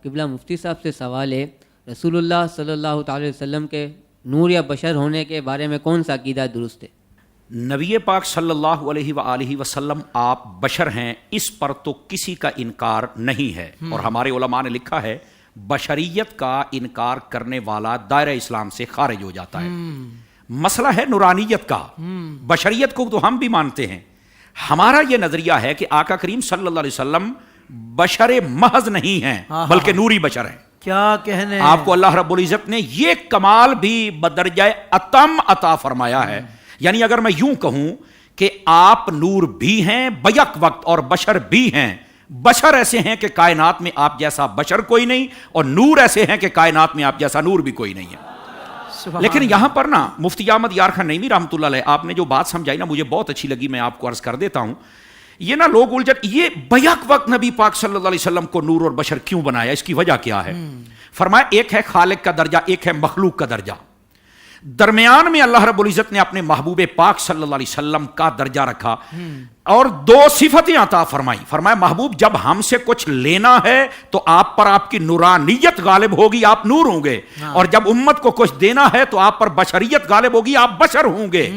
قبلہ مفتی صاحب سے سوال ہے، رسول اللہ صلی اللہ تعالی وسلم کے نور یا بشر ہونے کے بارے میں کون سا عقیدہ درست ہے؟ نبی پاک صلی اللہ علیہ وآلہ وسلم آپ بشر ہیں، اس پر تو کسی کا انکار نہیں ہے، اور ہمارے علماء نے لکھا ہے بشریت کا انکار کرنے والا دائرہ اسلام سے خارج ہو جاتا ہے۔ مسئلہ ہے نورانیت کا، بشریت کو تو ہم بھی مانتے ہیں۔ ہمارا یہ نظریہ ہے کہ آقا کریم صلی اللہ علیہ وسلم بشر محض نہیں ہیں بلکہ نوری بشر ہیں۔ کیا کہنے، آپ کو اللہ رب العزت نے یہ کمال بھی بدرجہ اتم عطا فرمایا ہے، یعنی اگر میں یوں کہوں کہ آپ نور بھی ہیں بیک وقت اور بشر بھی ہیں۔ بشر ایسے ہیں کہ کائنات میں آپ جیسا بشر کوئی نہیں، اور نور ایسے ہیں کہ کائنات میں آپ جیسا نور بھی کوئی نہیں ہے۔ لیکن یہاں پر نا مفتی احمد یار خان نعیمی رحمۃ اللہ علیہ آپ نے جو بات سمجھائی نا مجھے بہت اچھی لگی، میں آپ کو عرض کر دیتا ہوں۔ یہ نا لوگ الجھن، یہ بیک وقت نبی پاک صلی اللہ علیہ وسلم کو نور اور بشر کیوں بنایا، اس کی وجہ کیا ہے؟ فرمایا ایک ہے خالق کا درجہ، ایک ہے مخلوق کا درجہ۔ درمیان میں اللہ رب العزت نے اپنے محبوب پاک صلی اللہ علیہ وسلم کا درجہ رکھا اور دو صفتیں عطا فرمائی۔ فرمایا محبوب جب ہم سے کچھ لینا ہے تو آپ پر آپ کی نورانیت غالب ہوگی، آپ نور ہوں گے، اور جب امت کو کچھ دینا ہے تو آپ پر بشریت غالب ہوگی، آپ بشر ہوں گے۔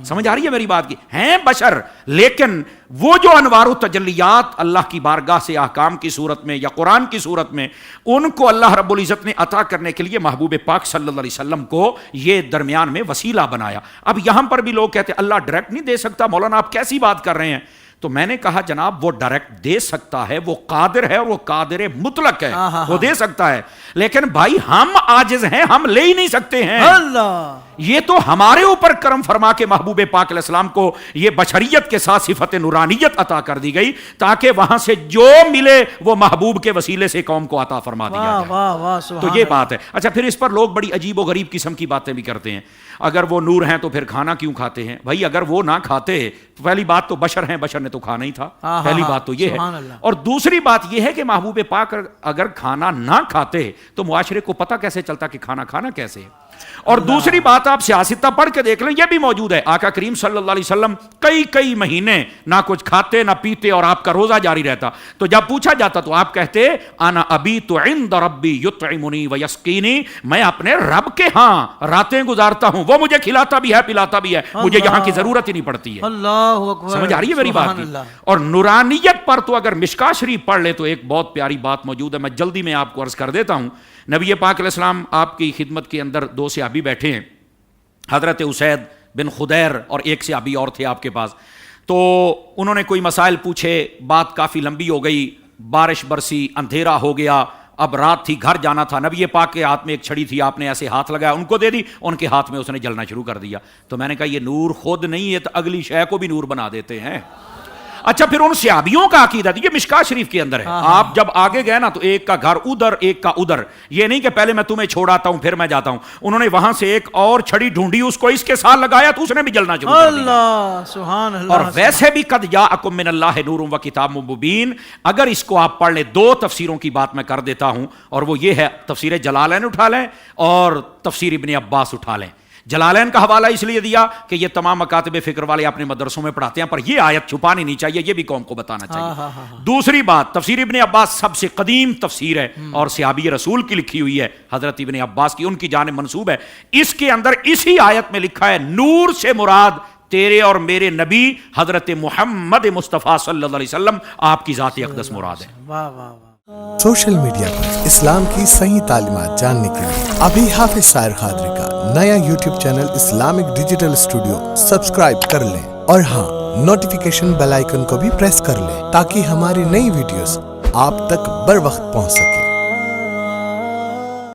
سمجھ آ رہی ہے میری بات کی؟ ہیں بشر، لیکن وہ جو انوار و تجلیات اللہ کی بارگاہ سے احکام کی صورت میں یا قرآن کی صورت میں ان کو اللہ رب العزت نے عطا کرنے کے لیے محبوب پاک صلی اللہ علیہ وسلم کو یہ درمیان میں وسیلہ بنایا۔ اب یہاں پر بھی لوگ کہتے ہیں اللہ ڈائریکٹ نہیں دے سکتا، مولانا آپ کیسی بات کر رہے ہیں؟ تو میں نے کہا جناب وہ ڈائریکٹ دے سکتا ہے، وہ قادر ہے، اور وہ قادر مطلق ہے، وہ دے سکتا ہے، لیکن بھائی ہم عاجز ہیں، ہم لے ہی نہیں سکتے ہیں۔ اللہ یہ تو ہمارے اوپر کرم فرما کے محبوب پاک علیہ السلام کو یہ بشریت کے ساتھ صفت نورانیت عطا کر دی گئی تاکہ وہاں سے جو ملے وہ محبوب کے وسیلے سے قوم کو عطا فرما دیا جائے۔ واہ واہ تو یہ بات ہے۔ اچھا پھر اس پر لوگ بڑی عجیب و غریب قسم کی باتیں بھی کرتے ہیں، اگر وہ نور ہیں تو پھر کھانا کیوں کھاتے ہیں؟ بھائی اگر وہ نہ کھاتے، پہلی بات تو بشر ہیں، بشر نے تو کھانا ہی تھا، پہلی بات تو یہ ہے، اور دوسری بات یہ ہے کہ محبوب پاک اگر کھانا نہ کھاتے تو معاشرے کو پتہ کیسے چلتا کہ کھانا کھانا کیسے ہے؟ اور دوسری بات آپ سیاستہ پڑھ کے دیکھ لیں، یہ بھی موجود ہے، آقا کریم صلی اللہ علیہ وسلم کئی مہینے نہ کچھ کھاتے نہ پیتے اور آپ کا روزہ جاری رہتا، تو جب پوچھا جاتا تو آپ کہتے انا ابیت عند ربی یطعمنی ویسقینی، میں اپنے رب کے ہاں راتیں گزارتا ہوں، وہ مجھے کھلاتا بھی ہے پلاتا بھی ہے، مجھے یہاں کی ضرورت ہی نہیں پڑتی ہے۔ اللہ اکبر، سمجھ آ رہی ہے میری بات کی؟ اور نورانیت پر تو اگر مشکاہ شریف پڑھ لے تو ایک بہت پیاری بات موجود ہے، میں جلدی میں آپ کو عرض کر دیتا ہوں۔ نبی پاک علیہ السلام آپ کی خدمت کے اندر دو صحابی بیٹھے ہیں، حضرت اسید بن خدیر اور ایک صحابی اور تھے آپ کے پاس، تو انہوں نے کوئی مسائل پوچھے، بات کافی لمبی ہو گئی، بارش برسی، اندھیرا ہو گیا، اب رات تھی، گھر جانا تھا۔ نبی پاک کے ہاتھ میں ایک چھڑی تھی، آپ نے ایسے ہاتھ لگایا، ان کو دے دی، ان کے ہاتھ میں اس نے جلنا شروع کر دیا۔ تو میں نے کہا یہ نور خود نہیں ہے تو اگلی شے کو بھی نور بنا دیتے ہیں۔ اچھا پھر ان صحابیوں کا عقیدہ یہ مشکاہ شریف کے اندر ہے، آپ جب آگے گئے نا تو ایک کا گھر ادھر ایک کا ادھر، یہ نہیں کہ پہلے میں تمہیں چھوڑاتا ہوں پھر میں جاتا ہوں، انہوں نے وہاں سے ایک اور چھڑی ڈھونڈی، اس کو اس کے ساتھ لگایا تو اس نے بھی جلنا شروع کر دیا۔ اللہ سبحان اللہ۔ اور ویسے بھی قد جاءکم من اللہ نور و کتاب مبین، اگر اس کو آپ پڑھ لیں، دو تفسیروں کی بات میں کر دیتا ہوں، اور وہ یہ ہے تفسیر جلالین اٹھا لیں اور تفسیر ابن عباس اٹھا لیں۔ جلالین کا حوالہ اس لیے دیا کہ یہ تمام مکاتب فکر والے اپنے مدرسوں میں پڑھاتے ہیں، پر یہ آیت چھپانی نہیں چاہیے، یہ بھی قوم کو بتانا چاہیے۔ دوسری بات، تفسیر ابن عباس سب سے قدیم تفسیر ہے اور صحابی رسول کی لکھی ہوئی ہے، حضرت ابن عباس کی، ان کی جانب منسوب ہے۔ اس کے اندر اسی آیت میں لکھا ہے نور سے مراد تیرے اور میرے نبی حضرت محمد مصطفیٰ صلی اللہ علیہ وسلم، آپ کی ذات اقدس مراد ہے۔ واہ واہ واہ۔ سوشل میڈیا پر اسلام کی صحیح تعلیمات جاننے کے لیے ابھی حافظ سائر قادری کا نیا YouTube channel Islamic digital studio subscribe کر لیں، اور ہاں نوٹیفیکیشن بیل آئیکن کو بھی پریس کر لیں تاکہ ہماری نئی ویڈیوز آپ تک بر وقت پہنچ سکیں۔